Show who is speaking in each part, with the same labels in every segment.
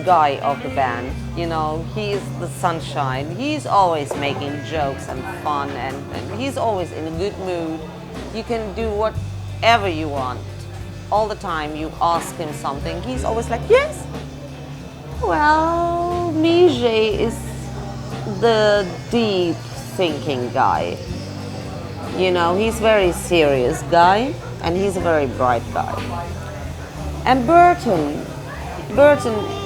Speaker 1: guy of the band. You know, he's the sunshine. He's always making jokes and fun, and he's always in a good mood. You can do whatever you want. All the time you ask him something, he's always like, yes. Well, Mijay is the deep thinking guy. You know, he's very serious guy, and he's a very bright guy. And Burton,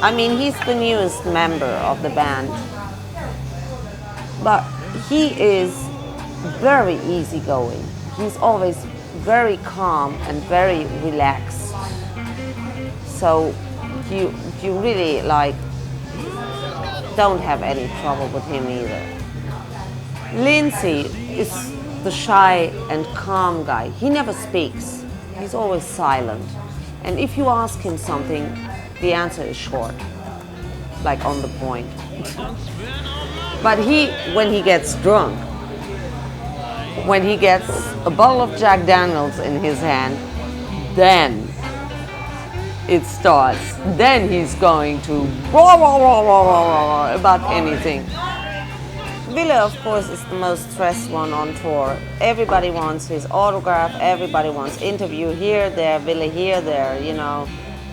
Speaker 1: I mean, he's the newest member of the band, but he is very easygoing. He's always very calm and very relaxed. So you really like don't have any trouble with him either. Lindsay is the shy and calm guy. He never speaks. He's always silent. And if you ask him something, the answer is short, like on the point. But when he gets drunk, when he gets a bottle of Jack Daniels in his hand, then it starts. Then he's going to about anything. Ville, of course, is the most stressed one on tour. Everybody wants his autograph, everybody wants interview here, there, Ville here, there, you know.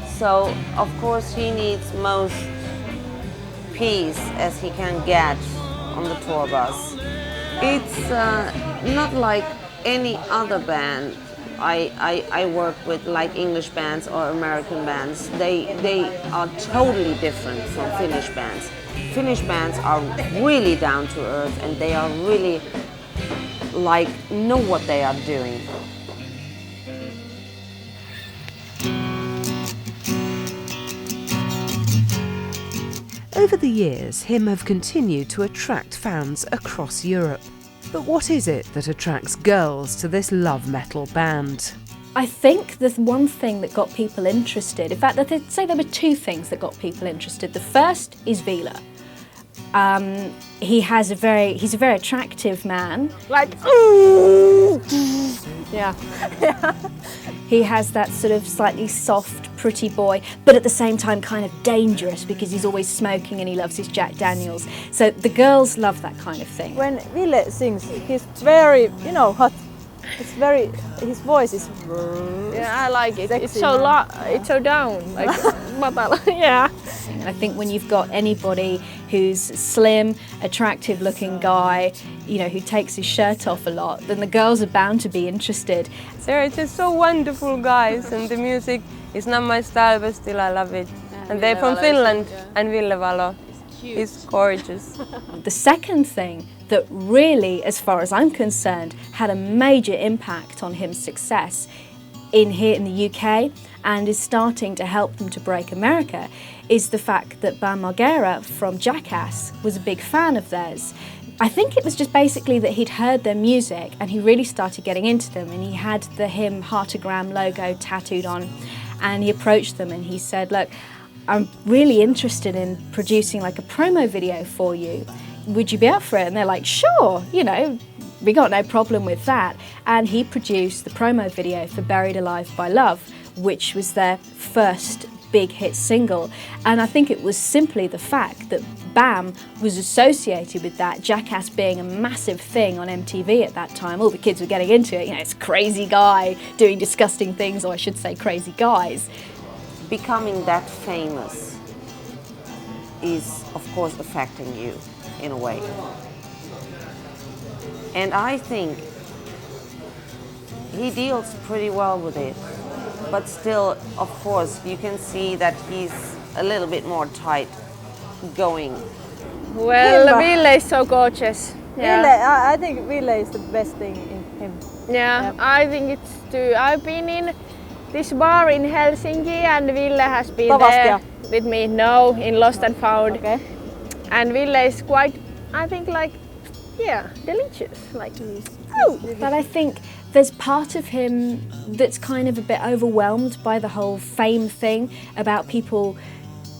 Speaker 1: So, of course, he needs most peace as he can get on the tour bus. It's not like any other band I work with, like English bands or American bands. They are totally different from Finnish bands. Finnish bands are really down to earth, and they are really like know what they are doing.
Speaker 2: Over the years, him have continued to attract fans across Europe. But what is it that attracts girls to this love metal band?
Speaker 3: I think the one thing that got people interested, in fact, I'd say there were two things that got people interested. The first is Ville. He's a very attractive man. Like, yeah. He has that sort of slightly soft, pretty boy, but at the same time kind of dangerous because he's always smoking and he loves his Jack Daniels. So the girls love that kind of thing.
Speaker 4: When Ville sings, he's very, hot. It's very, his voice is.
Speaker 5: Yeah, I like it.
Speaker 4: Sexy,
Speaker 5: it's so it's so down. Like, yeah.
Speaker 3: And I think when you've got anybody who's a slim, attractive-looking guy, who takes his shirt off a lot, then the girls are bound to be interested.
Speaker 5: They're just so wonderful guys, and the music is not my style, but still I love it. And they're from Finland, and Ville Valo is gorgeous.
Speaker 3: The second thing that really, as far as I'm concerned, had a major impact on his success here in the UK and is starting to help them to break America is the fact that Bam Margera from Jackass was a big fan of theirs. I think it was just basically that he'd heard their music and he really started getting into them, and he had the him Heartogram logo tattooed on, and he approached them and he said, look, I'm really interested in producing like a promo video for you. Would you be up for it? And they're like, sure, we got no problem with that. And he produced the promo video for Buried Alive by Love, which was their first big hit single. And I think it was simply the fact that Bam was associated with that, Jackass being a massive thing on MTV at that time. All the kids were getting into it. It's a crazy guy doing disgusting things, or I should say crazy guys.
Speaker 1: Becoming that famous is, of course, affecting you in a way. And I think he deals pretty well with it. But still, of course, you can see that he's a little bit more tight going.
Speaker 5: Well, Ville is so gorgeous. Yeah.
Speaker 4: Ville, I think Ville is the best thing in him.
Speaker 5: Yeah, I think it's too. I've been in this bar in Helsinki, and Ville has been there with me. No, in Lost and Found.
Speaker 4: Okay.
Speaker 5: And Ville is quite, I think, delicious.
Speaker 3: But I think there's part of him that's kind of a bit overwhelmed by the whole fame thing, about people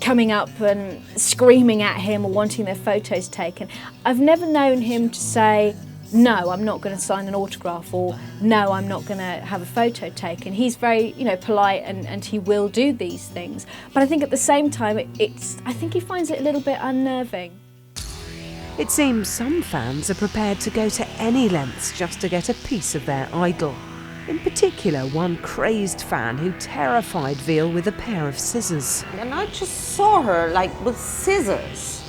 Speaker 3: coming up and screaming at him or wanting their photos taken. I've never known him to say, no, I'm not going to sign an autograph, or no, I'm not going to have a photo taken. He's very, polite, and he will do these things. But I think at the same time, I think he finds it a little bit unnerving.
Speaker 2: It seems some fans are prepared to go to any lengths just to get a piece of their idol. In particular, one crazed fan who terrified Veal with a pair of scissors.
Speaker 1: And I just saw her like with scissors.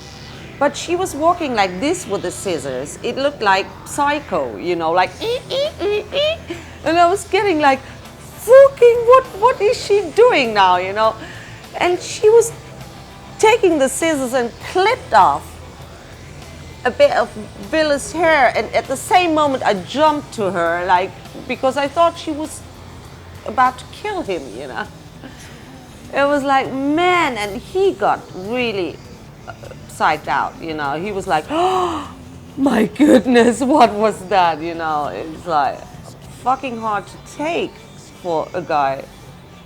Speaker 1: But she was walking like this with the scissors. It looked like Psycho, like and I was getting like, fucking, what is she doing now, And she was taking the scissors and clipped off a bit of Villa's hair, and at the same moment I jumped to her, like, because I thought she was about to kill him, It was like, man, and he got really psyched out, He was like, oh my goodness, what was that, It's like fucking hard to take for a guy.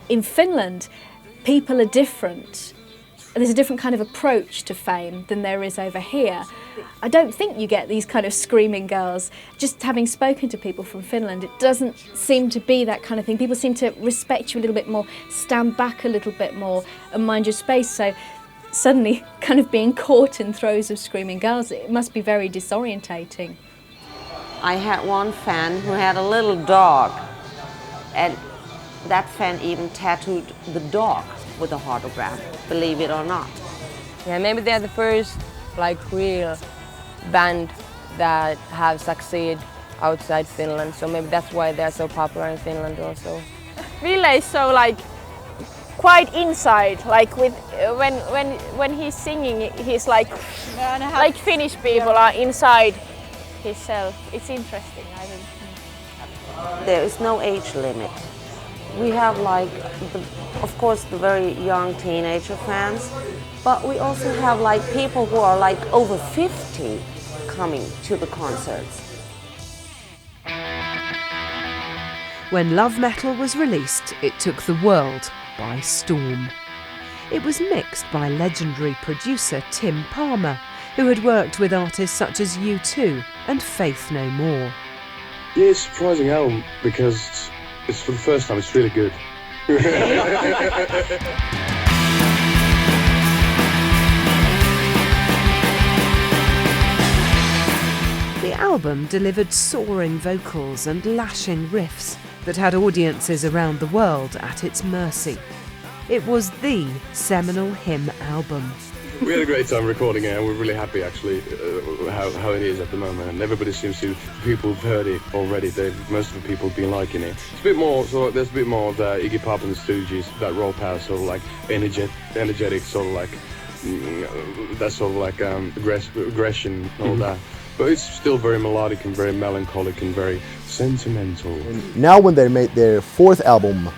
Speaker 3: In Finland, people are different. There's a different kind of approach to fame than there is over here. I don't think you get these kind of screaming girls. Just having spoken to people from Finland, it doesn't seem to be that kind of thing. People seem to respect you a little bit more, stand back a little bit more and mind your space. So suddenly kind of being caught in throes of screaming girls, it must be very disorientating.
Speaker 1: I had one fan who had a little dog, and that fan even tattooed the dog with a autograph, believe it or not.
Speaker 5: Yeah, maybe they're the first real band that have succeeded outside Finland, so maybe that's why they're so popular in Finland also.
Speaker 4: Ville is so quite inside, with when he's singing, he's like Finnish people are inside himself. It's interesting, I think.
Speaker 1: There is no age limit. We have of course, the very young teenager fans, but we also have people who are over 50 coming to the concerts.
Speaker 2: When Love Metal was released, it took the world by storm. It was mixed by legendary producer Tim Palmer, who had worked with artists such as U2 and Faith No More.
Speaker 6: Yeah, it's a surprising album because it's for the first time, it's really good.
Speaker 2: The album delivered soaring vocals and lashing riffs that had audiences around the world at its mercy. It was the seminal hymn album.
Speaker 6: We had a great time recording it, and we're really happy actually how it is at the moment. And everybody seems to, people have heard it already. Most of the people have been liking it. It's a bit more, there's a bit more of the Iggy Pop and the Stooges, that raw power, energetic, aggression and all that. But it's still very melodic and very melancholic and very sentimental.
Speaker 7: Now when they made their fourth album,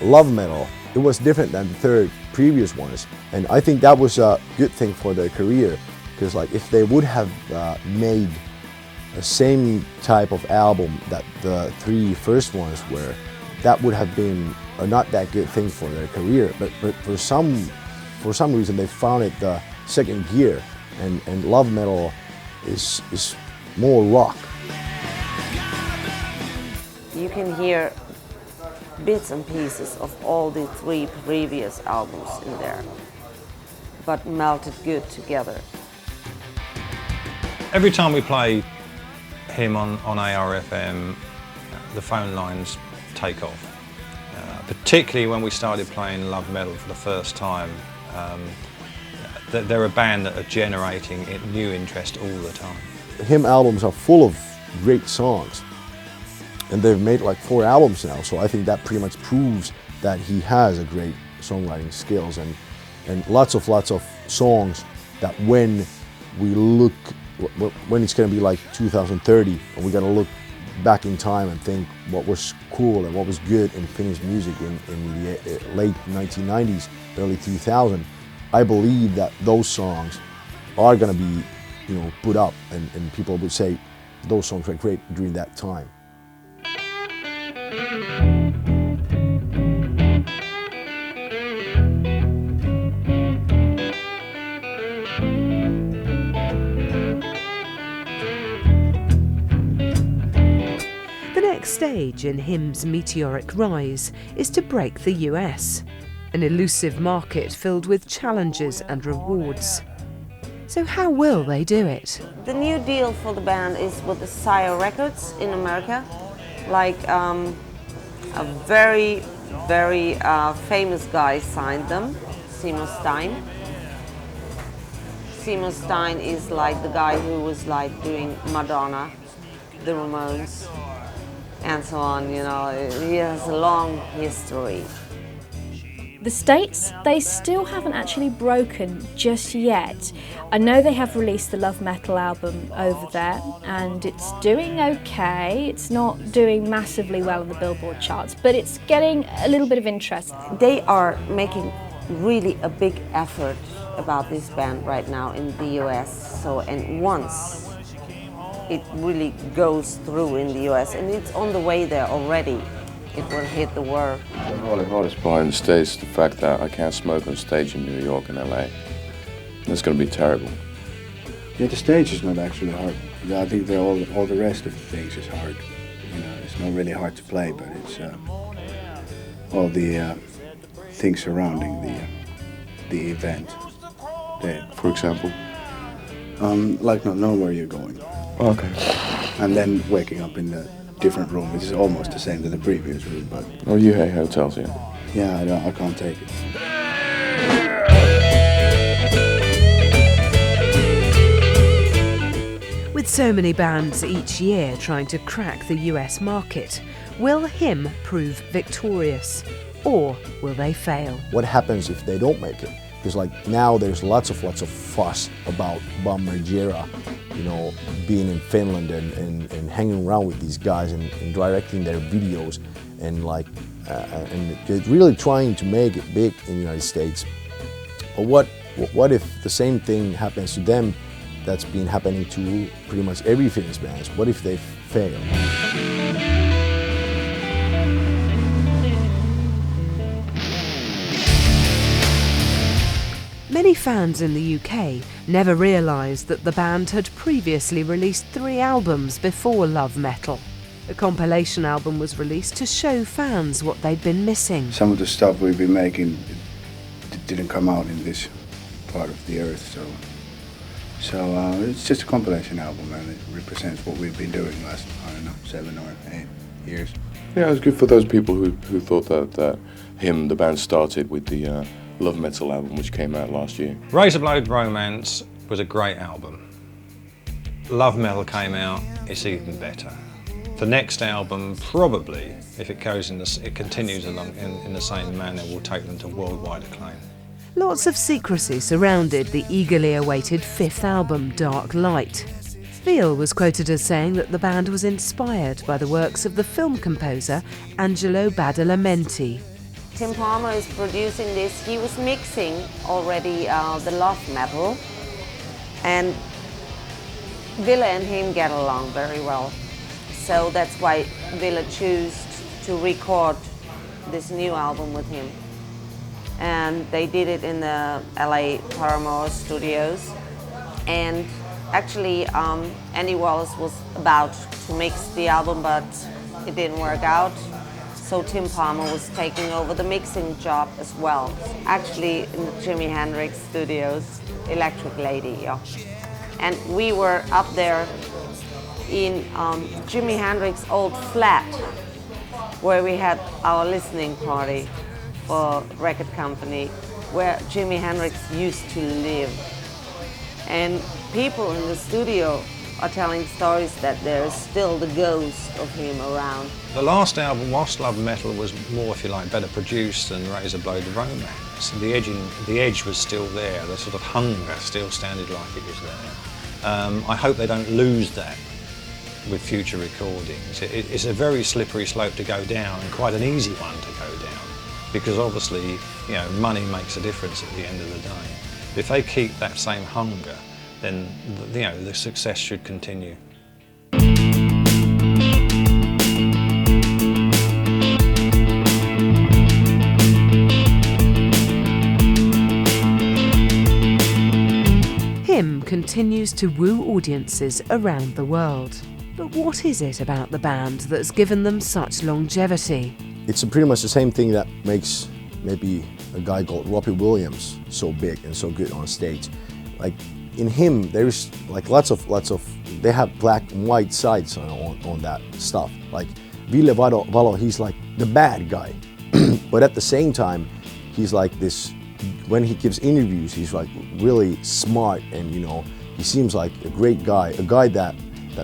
Speaker 7: Love Metal, it was different than the third previous ones, and I think that was a good thing for their career, because if they would have made the same type of album that the three first ones were, that would have been a not that good thing for their career. But for some reason they found it the second gear, and Love Metal is more rock.
Speaker 1: You can hear bits and pieces of all the three previous albums in there, but melted good together.
Speaker 8: Every time we play him on ARFM, the phone lines take off. Particularly when we started playing Love Metal for the first time. They're a band that are generating new interest all the time.
Speaker 7: Hymn albums are full of great songs. And they've made 4 albums now, so I think that pretty much proves that he has a great songwriting skills, and lots of songs that when it's going to be 2030, and we're going to look back in time and think what was cool and what was good in Finnish music in the late 1990s, early 2000, I believe that those songs are going to be put up, and people would say those songs were great during that time.
Speaker 2: stage in Him's meteoric rise is to break the US, an elusive market filled with challenges and rewards. So how will they do it?
Speaker 1: The new deal for the band is with the Sire Records in America. Like a very famous guy signed them, Seymour Stein. Seymour Stein is like the guy who was like doing Madonna, the Ramones, and so on, you know. He has a long history.
Speaker 3: The States, they still haven't actually broken just yet. I know they have released the Love Metal album over there and it's doing okay. It's not doing massively well in the Billboard charts, but it's getting a little bit of interest.
Speaker 1: They are making really a big effort about this band right now in the US. So, and once it really goes through in the US, and it's on the way there already, it will hit the world.
Speaker 6: The hardest part in the States is the fact that I can't smoke on stage in New York and LA. That's going to be terrible.
Speaker 9: Yeah, the stage is not actually hard. I think all the rest of the things is hard. You know, it's not really hard to play, but it's all the things surrounding the event.
Speaker 6: For example?
Speaker 9: Like not knowing where you're going.
Speaker 6: Okay.
Speaker 9: And then waking up in the different room, which is almost the same as the previous room, but...
Speaker 6: Oh, you hate hotels, yeah?
Speaker 9: Yeah, I can't take it.
Speaker 2: With so many bands each year trying to crack the US market, will Him prove victorious? Or will they fail?
Speaker 7: What happens if they don't make it? Because like now there's lots of fuss about Bam Margera, you know, being in Finland and hanging around with these guys and directing their videos and like and they're really trying to make it big in the United States. But what if the same thing happens to them that's been happening to pretty much every Finnish band? What if they fail?
Speaker 2: Many fans in the UK never realised that the band had previously released 3 albums before Love Metal. A compilation album was released to show fans what they'd been missing.
Speaker 9: Some of the stuff we've been making didn't come out in this part of the earth, so it's just a compilation album and it represents what we've been doing last, I don't know, 7 or 8 years.
Speaker 6: Yeah, it's good for those people who thought that Him, the band, started with the Love Metal album, which came out last year.
Speaker 8: Razor-Bladed Romance was a great album. Love Metal came out, it's even better. The next album, probably, if it goes it continues along in the same manner, will take them to worldwide acclaim.
Speaker 2: Lots of secrecy surrounded the eagerly awaited 5th album, Dark Light. Veal was quoted as saying that the band was inspired by the works of the film composer Angelo Badalamenti.
Speaker 1: Tim Palmer is producing this. He was mixing already the Love Metal, and Ville and him get along very well. So that's why Ville chose to record this new album with him. And they did it in the LA Paramore studios. And actually, Andy Wallace was about to mix the album, but it didn't work out. So Tim Palmer was taking over the mixing job as well. Actually, in the Jimi Hendrix studios, Electric Lady, yeah. And we were up there in Jimi Hendrix's old flat, where we had our listening party for record company, where Jimi Hendrix used to live. And people in the studio are telling stories that there's still the ghost of him around.
Speaker 8: The last album, whilst Love Metal was more, if you like, better produced than Razor-Bladed Romance, the edge was still there, the sort of hunger still sounded like it was there. I hope they don't lose that with future recordings. It's a very slippery slope to go down, and quite an easy one to go down, because obviously, you know, money makes a difference at the end of the day. If they keep that same hunger, then, you know, the success should continue.
Speaker 2: Him continues to woo audiences around the world. But what is it about the band that's given them such longevity?
Speaker 7: It's pretty much the same thing that makes maybe a guy called Robbie Williams so big and so good on stage. Like in him, there's like lots of, they have black and white sides on that stuff. Like Ville Valo, he's like the bad guy. But at the same time, he's like this, when he gives interviews, he's like really smart and, you know, he seems like a great guy, a guy that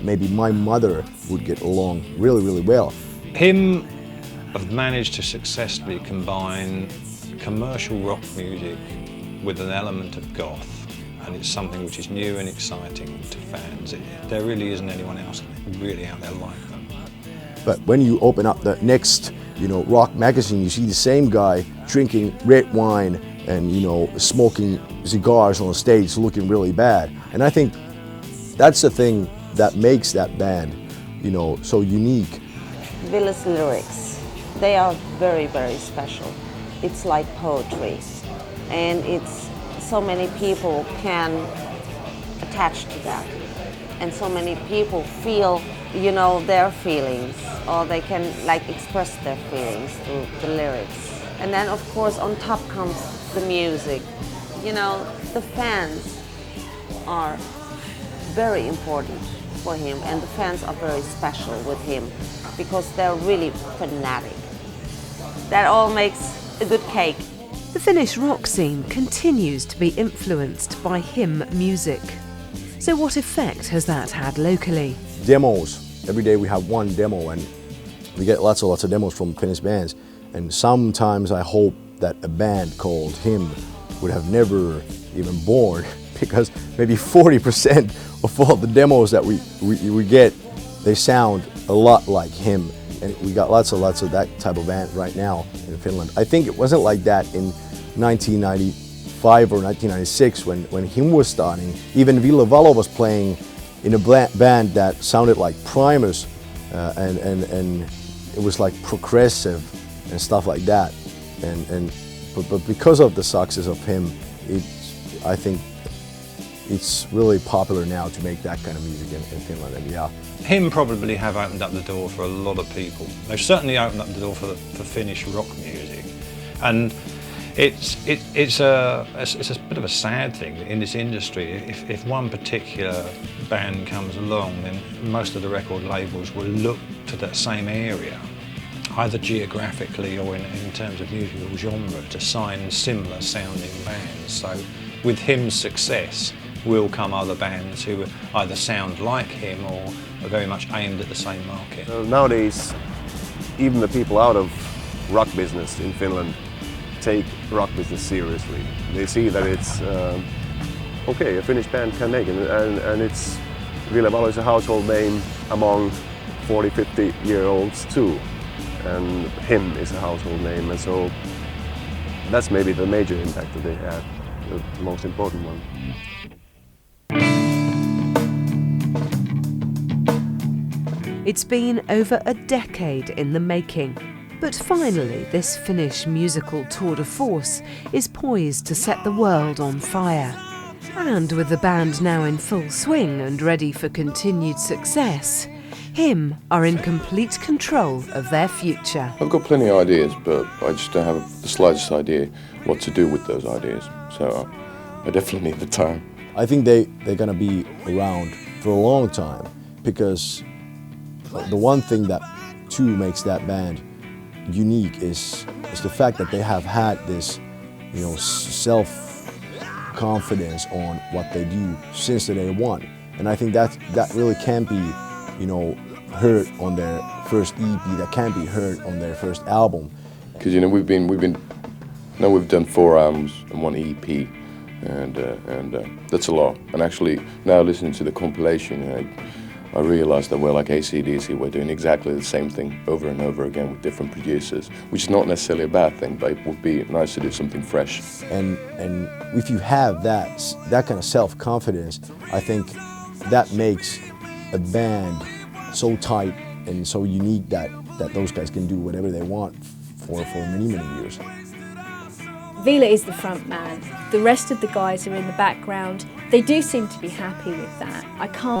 Speaker 7: maybe my mother would get along really, really well.
Speaker 8: Him have managed to successfully combine commercial rock music with an element of goth, and it's something which is new and exciting to fans. There really isn't anyone else really out there like them.
Speaker 7: But when you open up the next, you know, rock magazine, you see the same guy drinking red wine and, you know, smoking cigars on stage looking really bad. And I think that's the thing that makes that band, you know, so unique.
Speaker 1: Ville's lyrics, they are very, very special. It's like poetry, and it's so many people can attach to that, and so many people feel, you know, their feelings, or they can like express their feelings through the lyrics. And then of course on top comes the music. You know, the fans are very important for him, and the fans are very special with him because they're really fanatic. That all makes a good cake.
Speaker 2: The Finnish rock scene continues to be influenced by hymn music. So what effect has that had locally?
Speaker 7: Demos. Every day we have one demo, and we get lots of demos from Finnish bands. And sometimes I hope that a band called Him would have never even born, because maybe 40% of all the demos that we get, they sound a lot like Him. And we got lots of that type of band right now in Finland. I think it wasn't like that in 1995 or 1996 when Him was starting. Even Ville Valo was playing in a band that sounded like Primus, and it was like progressive and stuff like that. But because of the success of Him, I think it's really popular now to make that kind of music in Finland. And yeah.
Speaker 8: Him probably have opened up the door for a lot of people. They've certainly opened up the door for Finnish rock music, and it's a bit of a sad thing in this industry. If one particular band comes along, then most of the record labels will look to that same area, either geographically or in terms of musical genre, to sign similar sounding bands. So with Him's success will come other bands who either sound like Him or are very much aimed at the same market.
Speaker 10: Nowadays, even the people out of rock business in Finland take rock business seriously. They see that it's okay, a Finnish band can make it, and it's Ville Valo is a household name among 40, 50-year-olds too, and Him is a household name, and so that's maybe the major impact that they had, the most important one.
Speaker 2: It's been over a decade in the making, but finally this Finnish musical tour de force is poised to set the world on fire. And with the band now in full swing and ready for continued success, Him are in complete control of their future.
Speaker 11: I've got plenty of ideas, but I just don't have the slightest idea what to do with those ideas, so I definitely need the time.
Speaker 7: I think they're gonna be around for a long time, because the one thing that too makes that band unique is the fact that they have had this, you know, self-confidence on what they do since the day one, and I think that really can be, you know, heard on their first EP, that can be heard on their first album.
Speaker 11: Because, you know, we've done 4 albums and 1 EP, and that's a lot. And actually, now listening to the compilation, I realized that we're like AC/DC, we're doing exactly the same thing over and over again with different producers, which is not necessarily a bad thing, but it would be nice to do something fresh.
Speaker 7: And if you have that kind of self-confidence, I think that makes a band so tight and so unique that those guys can do whatever they want for many, many years.
Speaker 3: Ville is the front man. The rest of the guys are in the background. They do seem to be happy with that. I can't